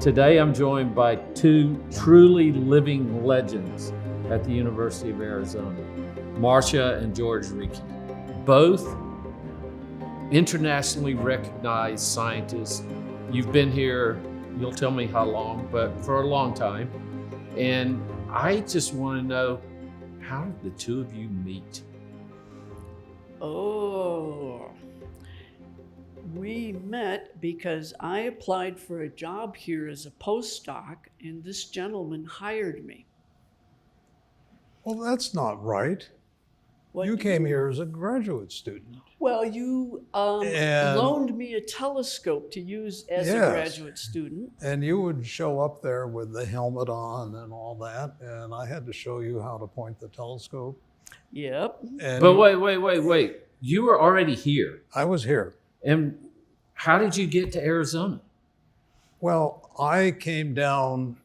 Today I'm joined by two truly living legends at the University of Arizona, Marcia and George Ricci. Both internationally recognized scientists. You've been here, you'll tell me how long, but for a long time. And I just want to know, how did the two of you meet? We met because I applied for a job here as a postdoc, and this gentleman hired me. Well, that's not right. You came here as a graduate student. Well, you And- loaned me a telescope to use as a Yes. graduate student. And you would show up there with the helmet on and all that, and I had to show you how to point the telescope. Yep. And But wait. You were already here. I was here. And how did you get to Arizona? Well, I came down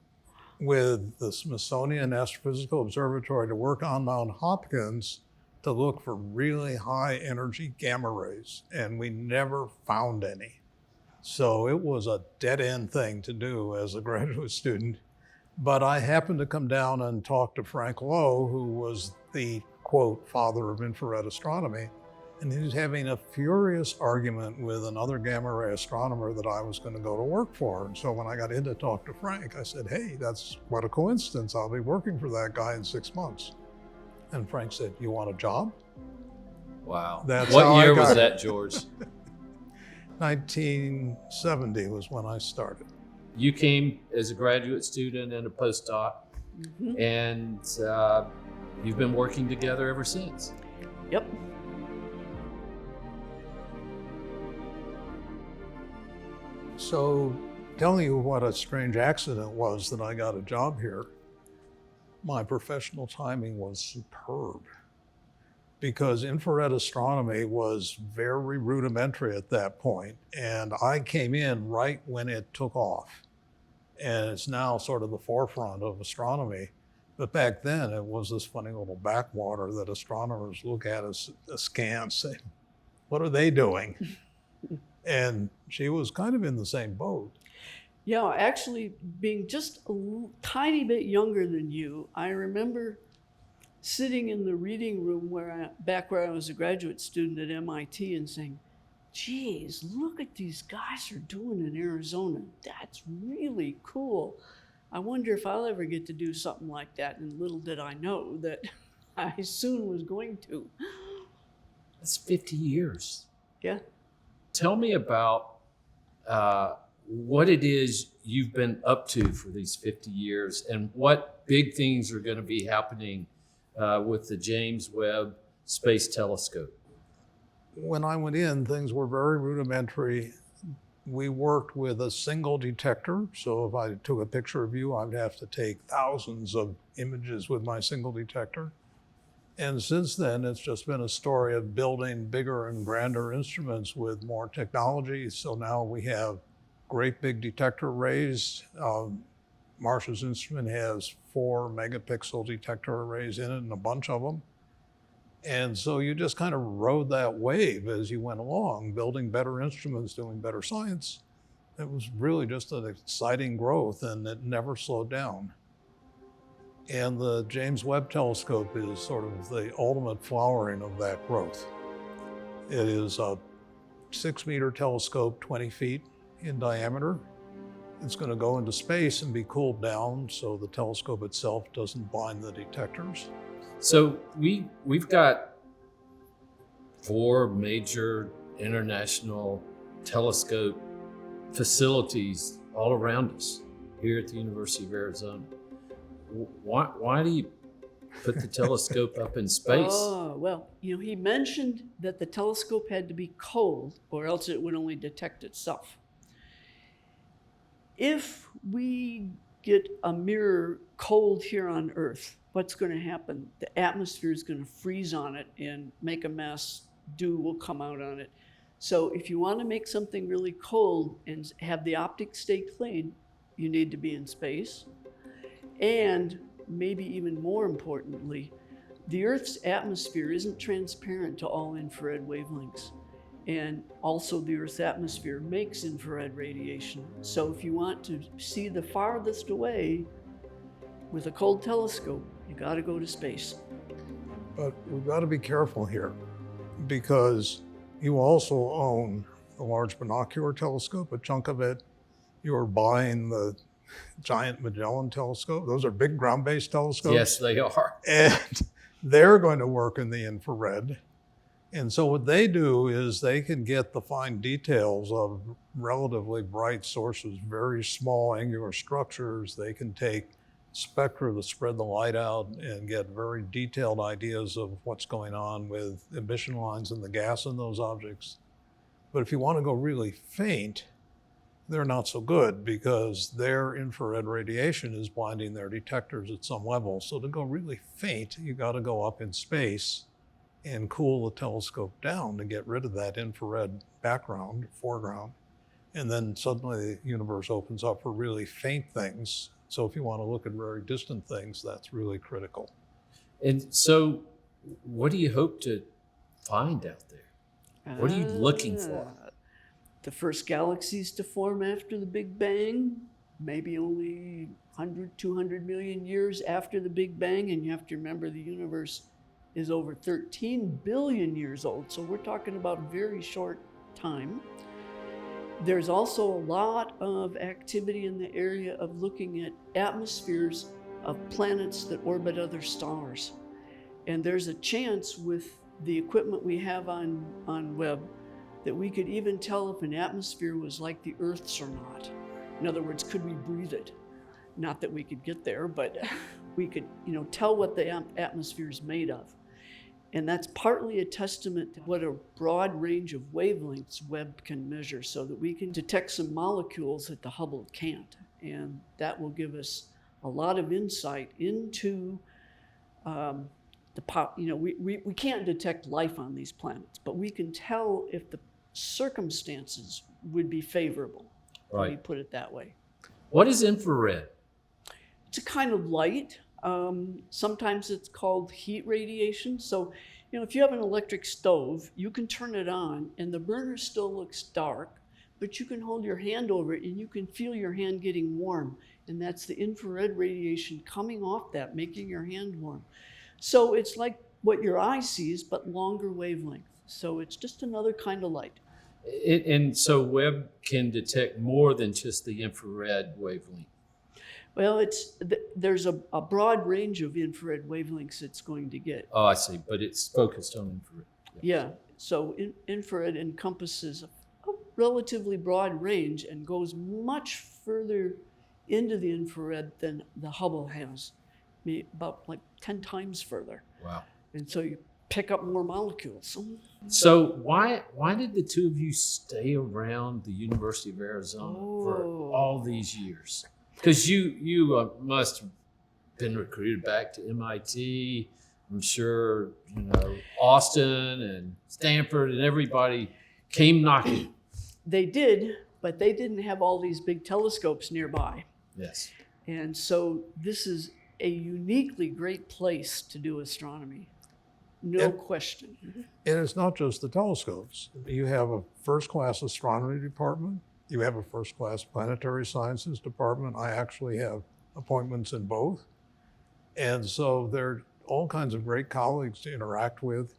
with the Smithsonian Astrophysical Observatory to work on Mount Hopkins to look for really high energy gamma rays, and we never found any. So it was a dead end thing to do as a graduate student. But I happened to come down and talk to Frank Lowe, who was the, quote, father of infrared astronomy. And he was having a furious argument with another gamma ray astronomer that I was going to go to work for. And so when I got in to talk to Frank, I said, hey, that's what a coincidence. I'll be working for that guy in 6 months. And Frank said, you want a job? Wow. That's what how I year got was it. that, George? 1970 was when I started. You came as a graduate student and a postdoc, Mhm. and you've been working together ever since. Yep. So telling you what a strange accident was that I got a job here, my professional timing was superb because infrared astronomy was very rudimentary at that point, and I came in right when it took off. And it's now sort of the forefront of astronomy. But back then, it was this funny little backwater that astronomers look at as askance, say, what are they doing? And she was kind of in the same boat. Yeah, actually, being just a tiny bit younger than you, I remember sitting in the reading room back where I was a graduate student at MIT and saying, geez, look at these guys are doing in Arizona. That's really cool. I wonder if I'll ever get to do something like that. And little did I know that I soon was going to. That's 50 years. Yeah. Tell me about what it is you've been up to for these 50 years and what big things are going to be happening with the James Webb Space Telescope. When I went in, things were very rudimentary. We worked with a single detector. So if I took a picture of you, I'd have to take thousands of images with my single detector. And since then, it's just been a story of building bigger and grander instruments with more technology. So now we have great big detector arrays. Marcia's instrument has 4 megapixel detector arrays in it and a bunch of them. And so you just kind of rode that wave as you went along, building better instruments, doing better science. It was really just an exciting growth, and it never slowed down. And the James Webb Telescope is sort of the ultimate flowering of that growth. It is a 6-meter telescope, 20 feet in diameter. It's going to go into space and be cooled down so the telescope itself doesn't blind the detectors. So we've got 4 major international telescope facilities all around us here at the University of Arizona. Why do you put the telescope up in space? Oh, well, he mentioned that the telescope had to be cold or else it would only detect itself. If we get a mirror cold here on Earth, what's going to happen? The atmosphere is going to freeze on it and make a mess. Dew will come out on it. So if you want to make something really cold and have the optics stay clean, you need to be in space. And maybe even more importantly, the Earth's atmosphere isn't transparent to all infrared wavelengths. And also the Earth's atmosphere makes infrared radiation. So if you want to see the farthest away with a cold telescope, you got to go to space. But we've got to be careful here because you also own the Large Binocular Telescope, a chunk of it. You're buying the Giant Magellan Telescope. Those are big ground-based telescopes. Yes, they are. And they're going to work in the infrared. And so what they do is they can get the fine details of relatively bright sources, very small angular structures. They can take spectra that spread the light out and get very detailed ideas of what's going on with emission lines and the gas in those objects. But if you want to go really faint, they're not so good because their infrared radiation is blinding their detectors at some level. So to go really faint, you got to go up in space and cool the telescope down to get rid of that infrared background, foreground. And then suddenly the universe opens up for really faint things. So if you want to look at very distant things, that's really critical. And so what do you hope to find out there? What are you looking for? The first galaxies to form after the Big Bang, maybe only 100, 200 million years after the Big Bang. And you have to remember the universe is over 13 billion years old. So we're talking about a very short time. There's also a lot of activity in the area of looking at atmospheres of planets that orbit other stars. And there's a chance with the equipment we have on Webb that we could even tell if an atmosphere was like the Earth's or not. In other words, could we breathe it? Not that we could get there, but we could, tell what the atmosphere is made of. And that's partly a testament to what a broad range of wavelengths Webb can measure so that we can detect some molecules that the Hubble can't. And that will give us a lot of insight into we can't detect life on these planets, but we can tell if the circumstances would be favorable. Right. Let me put it that way. What is infrared? It's a kind of light. Sometimes it's called heat radiation. So, if you have an electric stove, you can turn it on and the burner still looks dark, but you can hold your hand over it and you can feel your hand getting warm. And that's the infrared radiation coming off that, making your hand warm. So it's like what your eye sees, but longer wavelength. So it's just another kind of light. And so Webb can detect more than just the infrared wavelength. Well, there's a broad range of infrared wavelengths it's going to get. Oh, I see, but it's focused on infrared. Yeah, so infrared encompasses a relatively broad range and goes much further into the infrared than the Hubble has, about like 10 times further. Wow. And so you pick up more molecules. So why did the two of you stay around the University of Arizona for all these years? Because you must have been recruited back to MIT. I'm sure, Austin and Stanford and everybody came knocking. They did, but they didn't have all these big telescopes nearby. Yes. And so this is a uniquely great place to do astronomy. No question. And it's not just the telescopes. You have a first-class astronomy department. You have a first-class planetary sciences department. I actually have appointments in both. And so there are all kinds of great colleagues to interact with.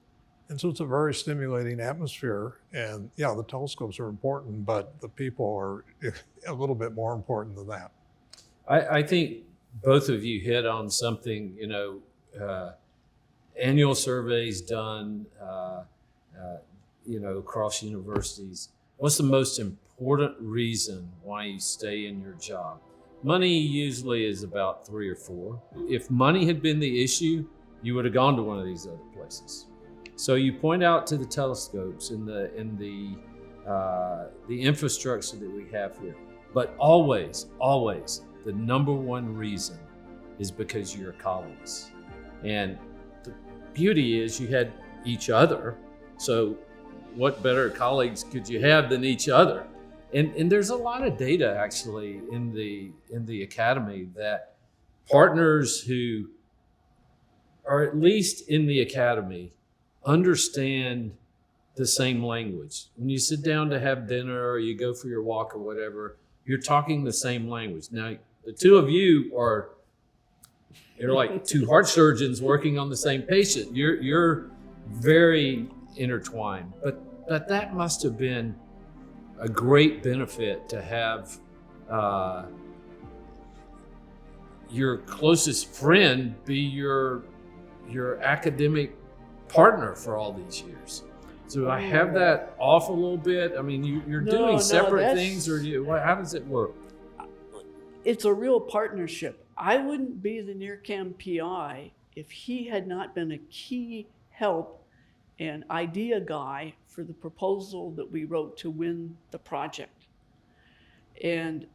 And so it's a very stimulating atmosphere. And yeah, the telescopes are important, but the people are a little bit more important than that. I think both of you hit on something, annual surveys done, across universities. What's the most important reason why you stay in your job? Money usually is about 3 or 4. If money had been the issue, you would have gone to one of these other places. So you point out to the telescopes and the infrastructure that we have here. But always, the number one reason is because you're colleagues. And the beauty is you had each other. So what better colleagues could you have than each other? And there's a lot of data actually in the academy that partners who are at least in the academy understand the same language. When you sit down to have dinner or you go for your walk or whatever, you're talking the same language. Now, the two of you you're like two heart surgeons working on the same patient. You're very intertwined, but that must have been a great benefit to have your closest friend be your academic partner for all these years. So I have that off a little bit. I mean, you're No, doing no, separate that's- things, or how does it work? It's a real partnership. I wouldn't be the NIRCam PI if he had not been a key help and idea guy for the proposal that we wrote to win the project. And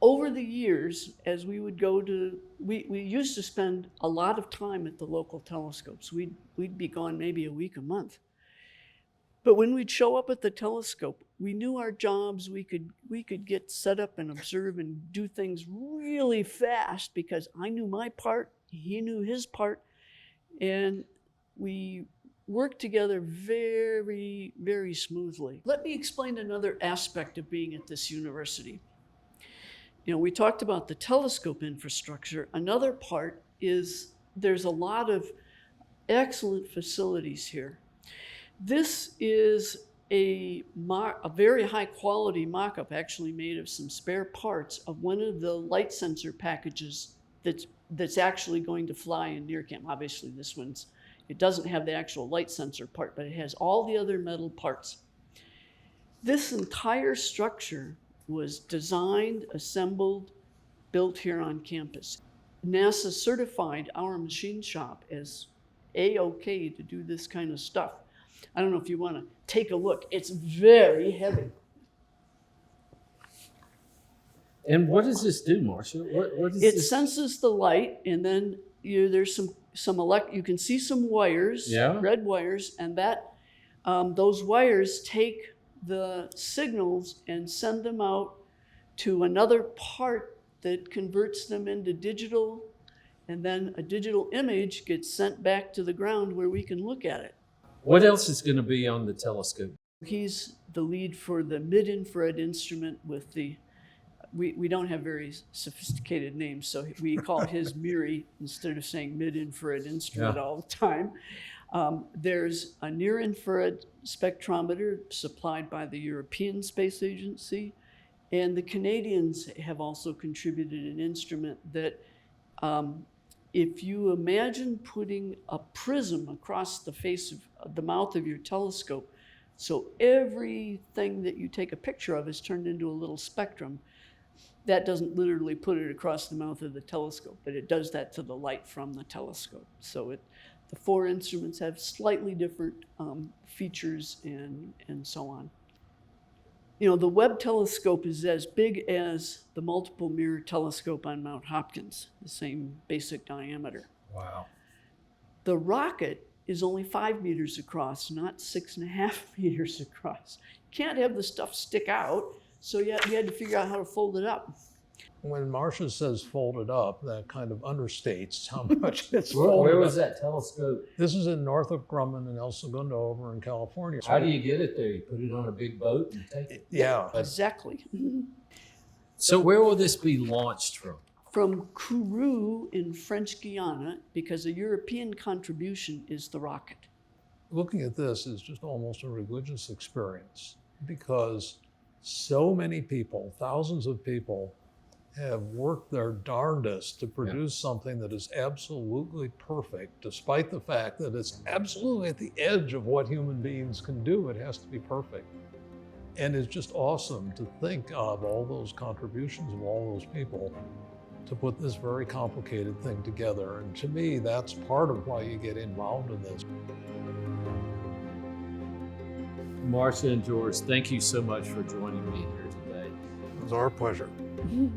over the years, as we would go to, we used to spend a lot of time at the local telescopes. We'd be gone maybe a week, a month. But when we'd show up at the telescope, we knew our jobs. We could get set up and observe and do things really fast because I knew my part, he knew his part, and we worked together very, very smoothly. Let me explain another aspect of being at this university. You know, we talked about the telescope infrastructure. Another part is there's a lot of excellent facilities here. This is a very high quality mock-up, actually made of some spare parts of one of the light sensor packages that's actually going to fly in NIRCam. Obviously this one's, it doesn't have the actual light sensor part, but it has all the other metal parts. This entire structure was designed, assembled, built here on campus. NASA certified our machine shop as A-OK to do this kind of stuff. I don't know if you want to take a look. It's very heavy. And what does this do, Marcia? What is It this? senses the light, and then there's you can see some wires, Yeah. red wires, and those wires take the signals and send them out to another part that converts them into digital, and then a digital image gets sent back to the ground where we can look at it. What else is going to be on the telescope? He's the lead for the mid-infrared instrument with we don't have very sophisticated names, so we call his MIRI instead of saying mid-infrared instrument all the time. There's a near-infrared spectrometer supplied by the European Space Agency, and the Canadians have also contributed an instrument that if you imagine putting a prism across the face of the mouth of your telescope, so everything that you take a picture of is turned into a little spectrum. That doesn't literally put it across the mouth of the telescope, but it does that to the light from the telescope. So the four instruments have slightly different features and so on. You know, the Webb telescope is as big as the multiple mirror telescope on Mount Hopkins, the same basic diameter. Wow. The rocket is only 5 meters across, not 6.5 meters across. You can't have the stuff stick out, so you had to figure out how to fold it up. When Marcia says folded up, that kind of understates how much it's Where folded was up. that telescope? This is in Northrop Grumman and El Segundo over in California. How do you get it there? You put it on a big boat and take it? Yeah. Exactly. So where will this be launched from? From Kourou in French Guiana, because a European contribution is the rocket. Looking at this is just almost a religious experience because so many people, thousands of people, have worked their darndest to produce something that is absolutely perfect, despite the fact that it's absolutely at the edge of what human beings can do. It has to be perfect. And it's just awesome to think of all those contributions of all those people to put this very complicated thing together. And to me, that's part of why you get involved in this. Marcia and George, thank you so much for joining me here today. It was our pleasure. Mhm.